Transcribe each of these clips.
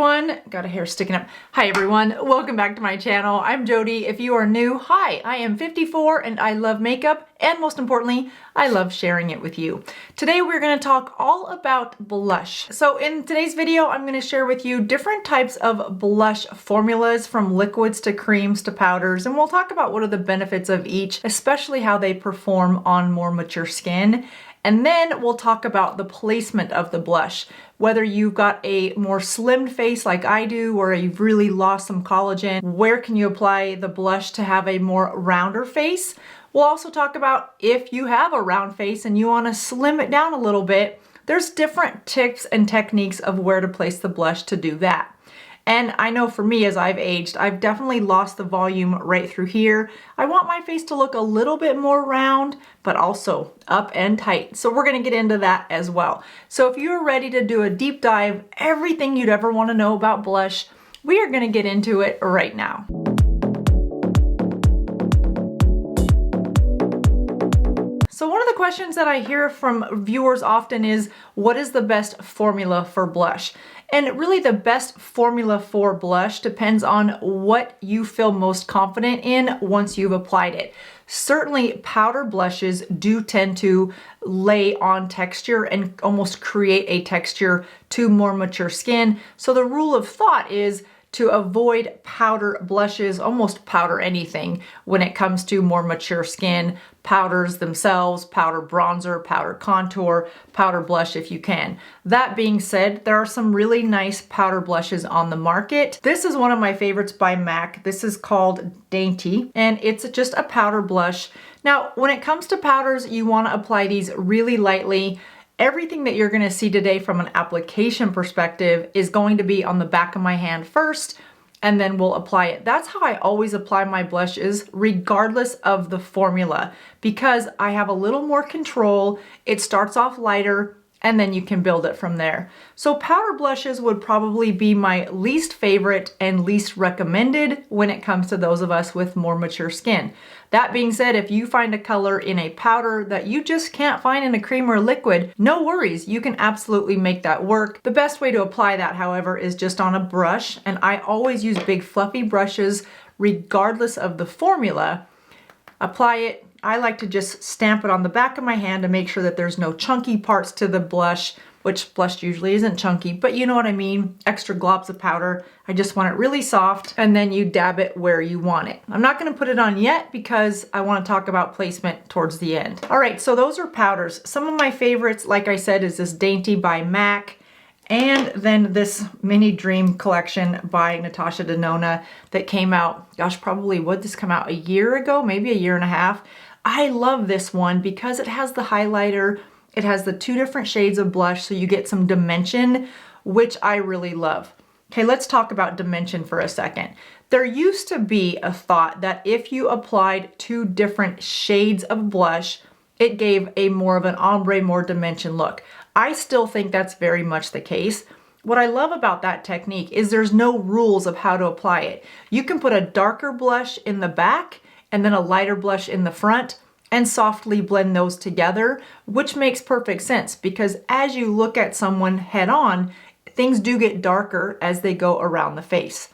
everyone. Got a hair sticking up. Hi everyone, welcome back to my channel. I'm Jody. If you are new, hi, I am 54 and I love makeup, and most importantly, I love sharing it with you. Today we're going to talk all about blush. So in today's video, I'm going to share with you different types of blush formulas, from liquids to creams to powders, and we'll talk about what are the benefits of each, especially how they perform on more mature skin. And then we'll talk about the placement of the blush. Whether you've got a more slimmed face like I do, or you've really lost some collagen, where can you apply the blush to have a more rounder face? We'll also talk about if you have a round face and you want to slim it down a little bit, there's different tips and techniques of where to place the blush to do that. And I know for me, as I've aged, I've definitely lost the volume right through here. I want my face to look a little bit more round, but also up and tight. So we're gonna get into that as well. So if you're ready to do a deep dive, everything you'd ever wanna know about blush, we are gonna get into it right now. So one of the questions that I hear from viewers often is, what is the best formula for blush? And really the best formula for blush depends on what you feel most confident in once you've applied it. Certainly powder blushes do tend to lay on texture and almost create a texture to more mature skin. So the rule of thought is to avoid powder blushes, almost powder anything when it comes to more mature skin. Powders themselves, powder bronzer, powder contour, powder blush if you can. That being said, there are some really nice powder blushes on the market. This is one of my favorites by MAC. This is called Dainty, and it's just a powder blush. Now, when it comes to powders, you want to apply these really lightly. Everything that you're going to see today from an application perspective is going to be on the back of my hand first, and then we'll apply it. That's how I always apply my blushes, regardless of the formula, because I have a little more control. It starts off lighter, and then you can build it from there. So powder blushes would probably be my least favorite and least recommended when it comes to those of us with more mature skin. That being said, if you find a color in a powder that you just can't find in a cream or liquid, no worries, you can absolutely make that work. The best way to apply that, however, is just on a brush, and I always use big fluffy brushes regardless of the formula. Apply it. I like to just stamp it on the back of my hand to make sure that there's no chunky parts to the blush, which blush usually isn't chunky, but you know what I mean, extra globs of powder. I just want it really soft, and then you dab it where you want it. I'm not gonna put it on yet because I wanna talk about placement towards the end. All right, so those are powders. Some of my favorites, like I said, is this Dainty by MAC, and then this Mini Dream collection by Natasha Denona that came out, gosh, probably, would this come out a year ago? Maybe a year and a half. I love this one because it has the highlighter, it has the two different shades of blush, so you get some dimension, which I really love. Okay, let's talk about dimension for a second. There used to be a thought that if you applied two different shades of blush, it gave a more of an ombre, more dimension look. I still think that's very much the case. What I love about that technique is there's no rules of how to apply it. You can put a darker blush in the back and then a lighter blush in the front and softly blend those together, which makes perfect sense because as you look at someone head on, things do get darker as they go around the face.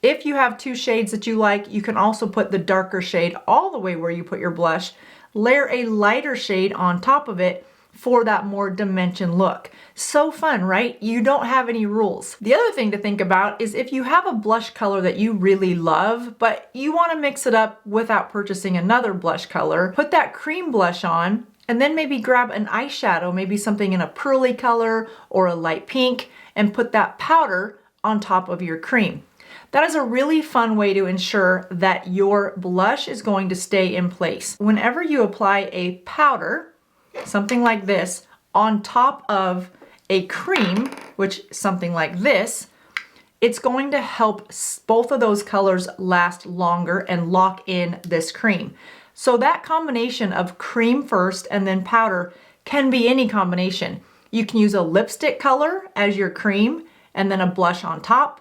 If you have two shades that you like, you can also put the darker shade all the way where you put your blush, layer a lighter shade on top of it for that more dimension look. So fun, right? You don't have any rules. The other thing to think about is if you have a blush color that you really love, but you want to mix it up without purchasing another blush color, put that cream blush on, and then maybe grab an eyeshadow, maybe something in a pearly color or a light pink, and put that powder on top of your cream. That is a really fun way to ensure that your blush is going to stay in place. Whenever you apply a powder, something like this, on top of a cream, which is something like this, it's going to help both of those colors last longer and lock in this cream. So that combination of cream first and then powder can be any combination. You can use a lipstick color as your cream and then a blush on top.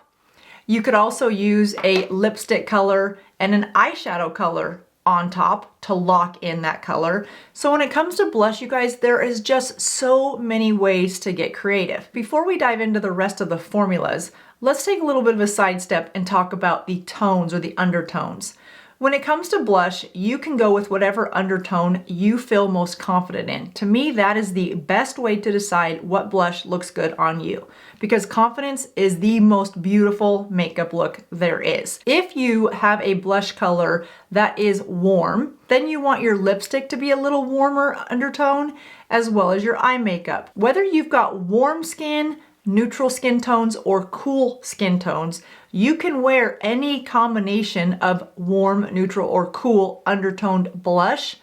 You could also use a lipstick color and an eyeshadow color on top to lock in that color. So when it comes to blush, you guys, there is just so many ways to get creative. Before we dive into the rest of the formulas, let's take a little bit of a sidestep and talk about the tones or the undertones. When it comes to blush, you can go with whatever undertone you feel most confident in. To me, that is the best way to decide what blush looks good on you, because confidence is the most beautiful makeup look there is. If you have a blush color that is warm, then you want your lipstick to be a little warmer undertone, as well as your eye makeup. Whether you've got warm skin, neutral skin tones, or cool skin tones, you can wear any combination of warm, neutral, or cool undertoned blush.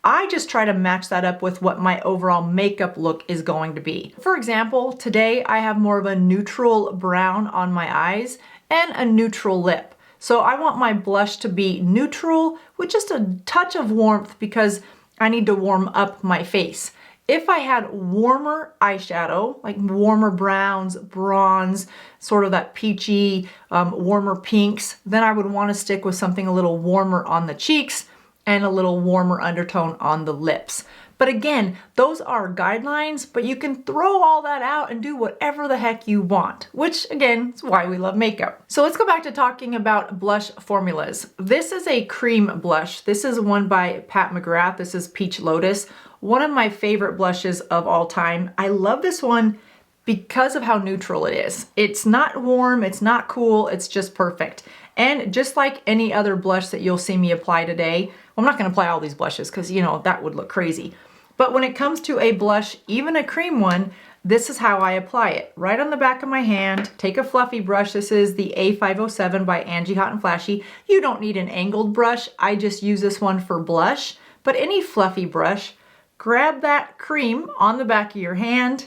I just try to match that up with what my overall makeup look is going to be. For example, today I have more of a neutral brown on my eyes and a neutral lip. So I want my blush to be neutral with just a touch of warmth because I need to warm up my face. If I had warmer eyeshadow, like warmer browns, bronze, sort of that peachy, warmer pinks, then I would want to stick with something a little warmer on the cheeks and a little warmer undertone on the lips. But again, those are guidelines, but you can throw all that out and do whatever the heck you want, which again is why we love makeup. So let's go back to talking about blush formulas. This is a cream blush. This is one by Pat McGrath. This is Peach Lotus. One of my favorite blushes of all time. I love this one because of how neutral it is. It's not warm, it's not cool, it's just perfect. And just like any other blush that you'll see me apply today, well, I'm not gonna apply all these blushes because you know, that would look crazy. But when it comes to a blush, even a cream one, this is how I apply it. Right on the back of my hand, take a fluffy brush. This is the A507 by Angie Hot and Flashy. You don't need an angled brush. I just use this one for blush, but any fluffy brush, grab that cream on the back of your hand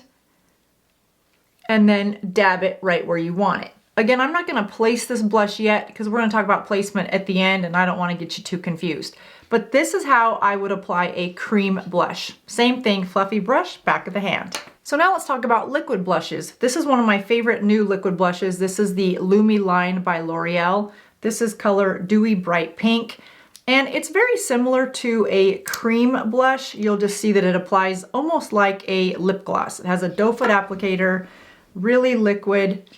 and then dab it right where you want it. Again, I'm not gonna place this blush yet because we're gonna talk about placement at the end and I don't wanna get you too confused. But this is how I would apply a cream blush. Same thing, fluffy brush, back of the hand. So now let's talk about liquid blushes. This is one of my favorite new liquid blushes. This is the Lumi Line by L'Oreal. This is color Dewy Bright Pink. And it's very similar to a cream blush. You'll just see that it applies almost like a lip gloss. It has a doe foot applicator, really liquid,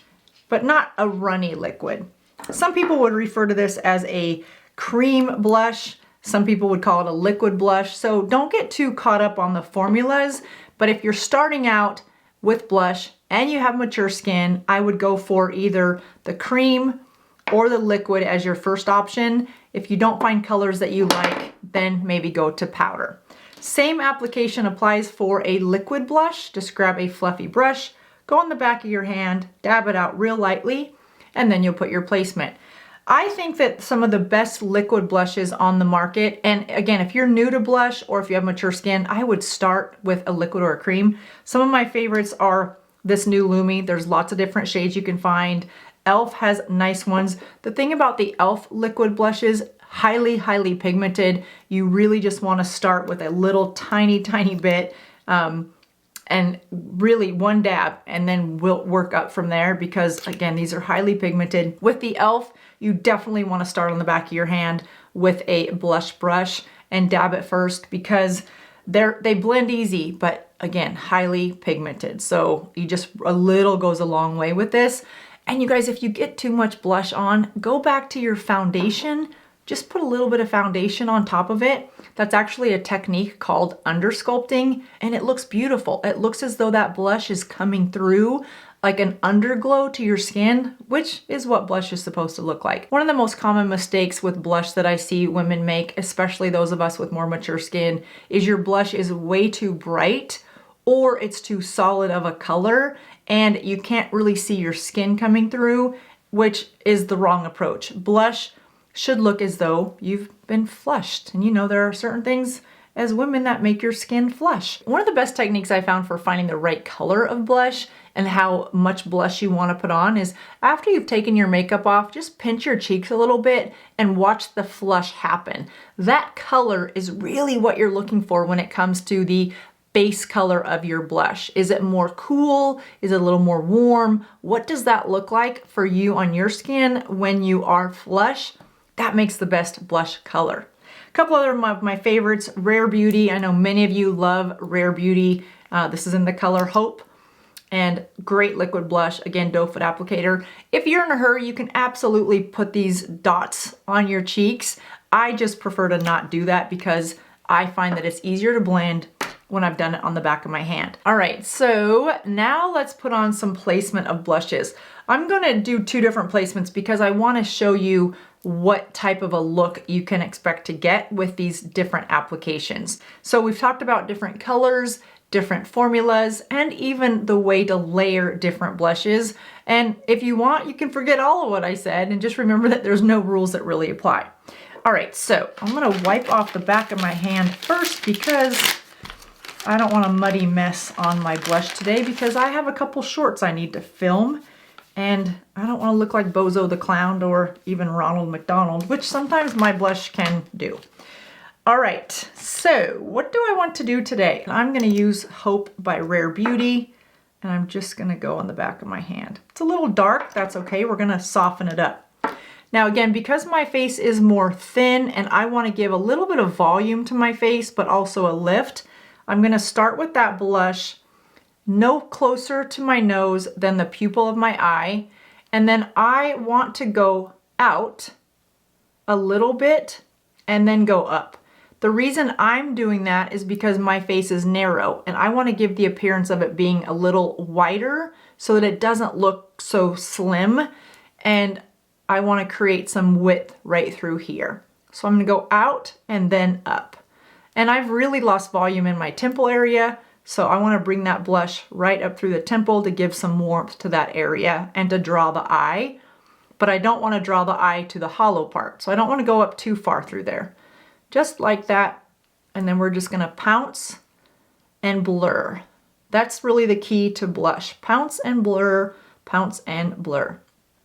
but not a runny liquid. Some people would refer to this as a cream blush. Some people would call it a liquid blush. So don't get too caught up on the formulas. But if you're starting out with blush and you have mature skin, I would go for either the cream or the liquid as your first option. If you don't find colors that you like, then maybe go to powder. Same application applies for a liquid blush. Just grab a fluffy brush, go on the back of your hand, dab it out real lightly, and then you'll put your placement. I think that some of the best liquid blushes on the market, and again, if you're new to blush or if you have mature skin, I would start with a liquid or a cream. Some of my favorites are this new Lumi. There's lots of different shades you can find. e.l.f. has nice ones. The thing about the e.l.f. liquid blushes, highly pigmented. You really just want to start with a little tiny bit and really one dab, and then we'll work up from there because again, these are highly pigmented. With the e.l.f., you definitely want to start on the back of your hand with a blush brush and dab it first because they blend easy, but again, highly pigmented. So you just, a little goes a long way with this. And you guys, if you get too much blush on, go back to your foundation. Just put a little bit of foundation on top of it. That's actually a technique called undersculpting, and it looks beautiful. It looks as though that blush is coming through like an underglow to your skin, which is what blush is supposed to look like. One of the most common mistakes with blush that I see women make, especially those of us with more mature skin, is your blush is way too bright or it's too solid of a color and you can't really see your skin coming through, which is the wrong approach. Blush should look as though you've been flushed. And you know, there are certain things as women that make your skin flush. One of the best techniques I found for finding the right color of blush and how much blush you want to put on is after you've taken your makeup off, just pinch your cheeks a little bit and watch the flush happen. That color is really what you're looking for when it comes to the base color of your blush. Is it more cool? Is it a little more warm? What does that look like for you on your skin when you are flush? That makes the best blush color. A couple other of my favorites, Rare Beauty. I know many of you love Rare Beauty. This is in the color Hope. and great liquid blush. Again, doe foot applicator. If you're in a hurry, you can absolutely put these dots on your cheeks. I just prefer to not do that because I find that it's easier to blend when I've done it on the back of my hand. All right, so now let's put on some placement of blushes. I'm gonna do two different placements because I wanna show you what type of a look you can expect to get with these different applications. So we've talked about different colors, different formulas, and even the way to layer different blushes. And if you want, you can forget all of what I said and just remember that there's no rules that really apply. All right, so I'm gonna wipe off the back of my hand first because I don't want a muddy mess on my blush today because I have a couple shorts I need to film and I don't want to look like Bozo the Clown or even Ronald McDonald, which sometimes my blush can do. All right, so what do I want to do today? I'm going to use Hope by Rare Beauty, and I'm just going to go on the back of my hand. It's a little dark, that's okay. We're going to soften it up. Now again, because my face is more thin and I want to give a little bit of volume to my face, but also a lift, I'm going to start with that blush no closer to my nose than the pupil of my eye. And then I want to go out a little bit and then go up. The reason I'm doing that is because my face is narrow and I want to give the appearance of it being a little wider so that it doesn't look so slim, and I want to create some width right through here. So I'm going to go out and then up. And I've really lost volume in my temple area, so I want to bring that blush right up through the temple to give some warmth to that area and to draw the eye. But I don't want to draw the eye to the hollow part, so I don't want to go up too far through there. Just like that, and then we're just going to pounce and blur. That's really the key to blush. Pounce and blur, pounce and blur.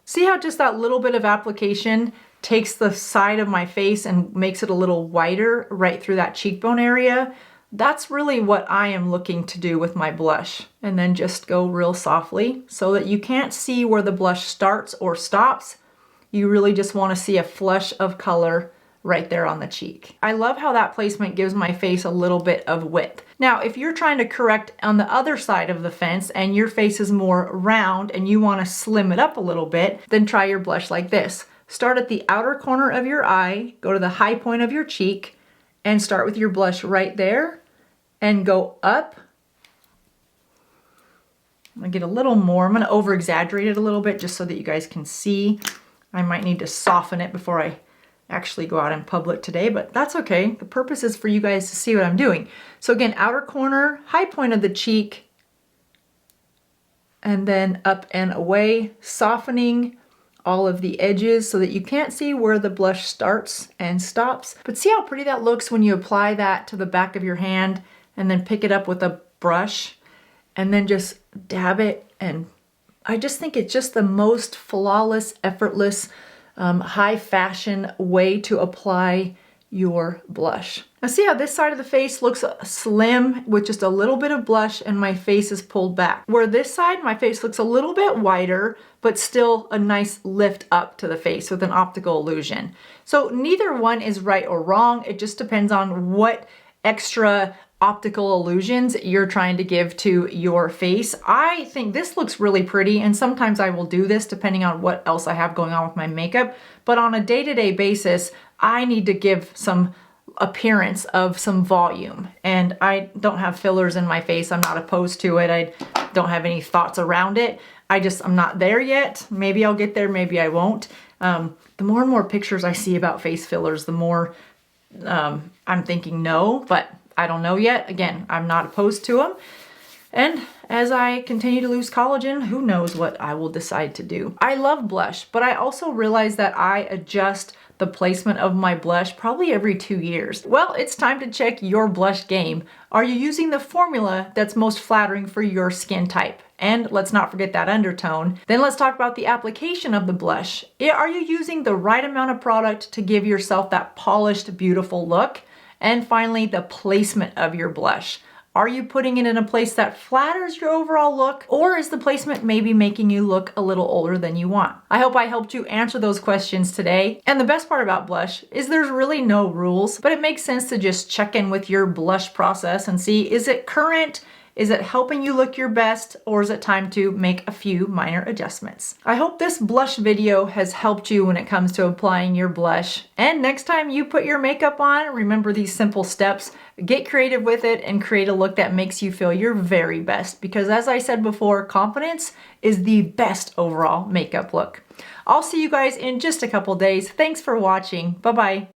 See how just that little bit of application takes the side of my face and makes it a little wider right through that cheekbone area? That's really what I am looking to do with my blush. And then just go real softly so that you can't see where the blush starts or stops. You really just want to see a flush of color right there on the cheek. I love how that placement gives my face a little bit of width. Now, if you're trying to correct on the other side of the fence and your face is more round and you want to slim it up a little bit, then try your blush like this. Start at the outer corner of your eye, go to the high point of your cheek, and start with your blush right there and go up. I'm gonna get a little more. I'm gonna over exaggerate it a little bit just so that you guys can see. I might need to soften it before I actually go out in public today, but that's okay. The purpose is for you guys to see what I'm doing. So again, outer corner, high point of the cheek, and then up and away, softening all of the edges so that you can't see where the blush starts and stops. But see how pretty that looks when you apply that to the back of your hand and then pick it up with a brush and then just dab it. And I just think it's just the most flawless, effortless, high fashion way to apply your blush. Now see how this side of the face looks slim with just a little bit of blush and my face is pulled back. Where this side, my face looks a little bit wider, but still a nice lift up to the face with an optical illusion. So neither one is right or wrong. It just depends on what extra optical illusions you're trying to give to your face. I think this looks really pretty, and sometimes I will do this depending on what else I have going on with my makeup. But on a day-to-day basis, I need to give some appearance of some volume. And I don't have fillers in my face. I'm not opposed to it. I don't have any thoughts around it. I'm not there yet. Maybe I'll get there, maybe I won't. The more and more pictures I see about face fillers, the more I'm thinking no, but I don't know yet. Again, I'm not opposed to them. And as I continue to lose collagen, who knows what I will decide to do. I love blush, but I also realize that I adjust the placement of my blush probably every 2 years. Well, it's time to check your blush game. Are you using the formula that's most flattering for your skin type? And let's not forget that undertone. Then let's talk about the application of the blush. Are you using the right amount of product to give yourself that polished, beautiful look? And finally, the placement of your blush. Are you putting it in a place that flatters your overall look, or is the placement maybe making you look a little older than you want? I hope I helped you answer those questions today. And the best part about blush is there's really no rules, but it makes sense to just check in with your blush process and see, is it current? Is it helping you look your best, or is it time to make a few minor adjustments? I hope this blush video has helped you when it comes to applying your blush. And next time you put your makeup on, remember these simple steps. Get creative with it and create a look that makes you feel your very best. Because as I said before, confidence is the best overall makeup look. I'll see you guys in just a couple days. Thanks for watching. Bye-bye.